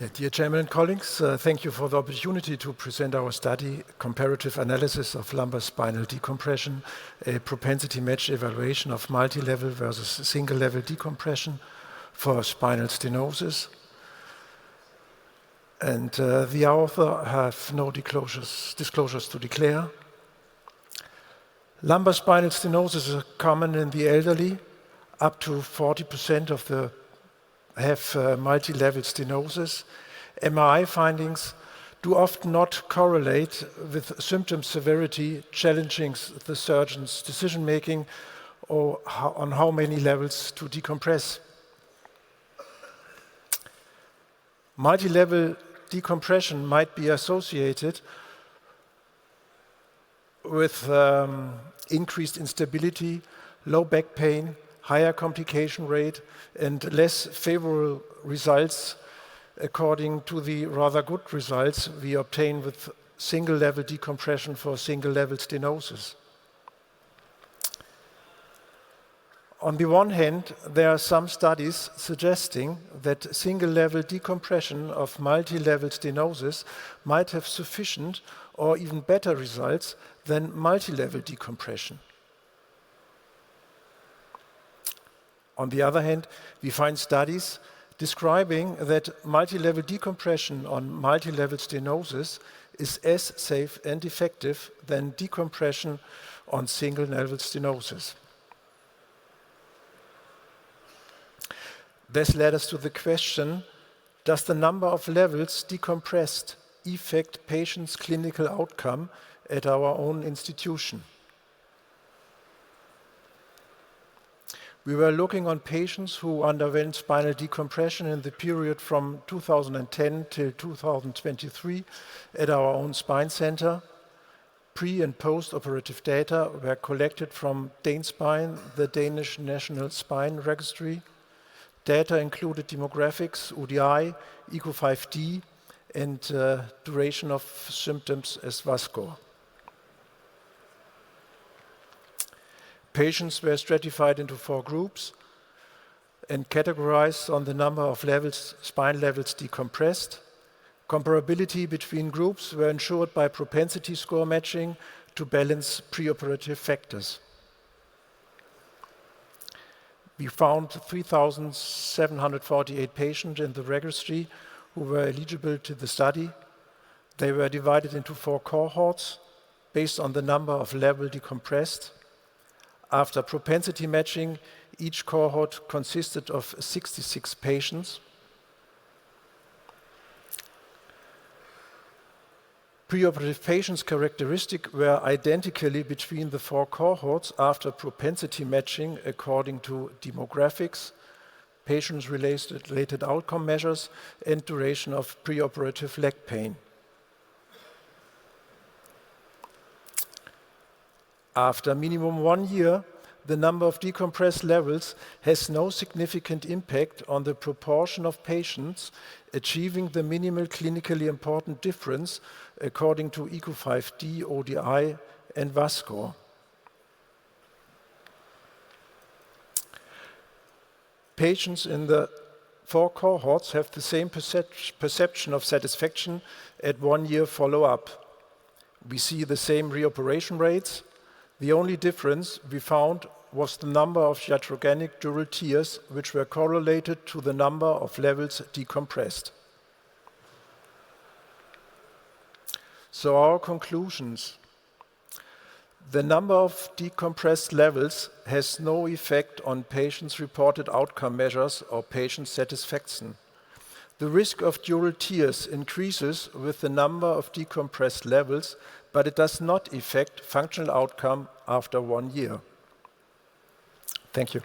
Dear Chairman and colleagues, thank you for the opportunity to present our study, Comparative Analysis of Lumbar Spinal Decompression, a propensity-matched evaluation of multi-level versus single-level decompression for spinal stenosis. And the author have no disclosures to declare. Lumbar spinal stenosis is common in the elderly. Up to 40% of the have multi-level stenosis. MRI findings do often not correlate with symptom severity, challenging the surgeon's decision-making or on how many levels to decompress. Multi-level decompression might be associated with increased instability, low back pain, higher complication rate, and less favorable results according to the rather good results we obtain with single-level decompression for single-level stenosis. On the one hand, there are some studies suggesting that single-level decompression of multi-level stenosis might have sufficient or even better results than multi-level decompression. On the other hand, we find studies describing that multi-level decompression on multi-level stenosis is as safe and effective than decompression on single-level stenosis. This led us to the question, does the number of levels decompressed affect patients' clinical outcome at our own institution? We were looking on patients who underwent spinal decompression in the period from 2010 till 2023 at our own spine center. Pre- and post-operative data were collected from DaneSpine, the Danish National Spine Registry. Data included demographics, UDI, ECO5D, and duration of symptoms as VASCO. Patients were stratified into 4 groups and categorized on the number of levels, spine levels decompressed. Comparability between groups were ensured by propensity-score matching to balance preoperative factors. We found 3,748 patients in the registry who were eligible to the study. They were divided into 4 cohorts based on the number of levels decompressed. After propensity matching, each cohort consisted of 66 patients. Preoperative patients' characteristics were identically between the 4 cohorts after propensity matching according to demographics, patient-related outcome measures, and duration of preoperative leg pain. After minimum 1 year, the number of decompressed levels has no significant impact on the proportion of patients achieving the minimal clinically important difference according to ECO5D, ODI, and VASCO. Patients in the 4 cohorts have the same perception of satisfaction at 1 year follow-up. We see the same reoperation rates. The only difference we found was the number of iatrogenic dural tears, which were correlated to the number of levels decompressed. So our conclusions. The number of decompressed levels has no effect on patients' reported outcome measures or patient satisfaction. The risk of dural tears increases with the number of decompressed levels, but it does not affect functional outcome after 1 year. Thank you.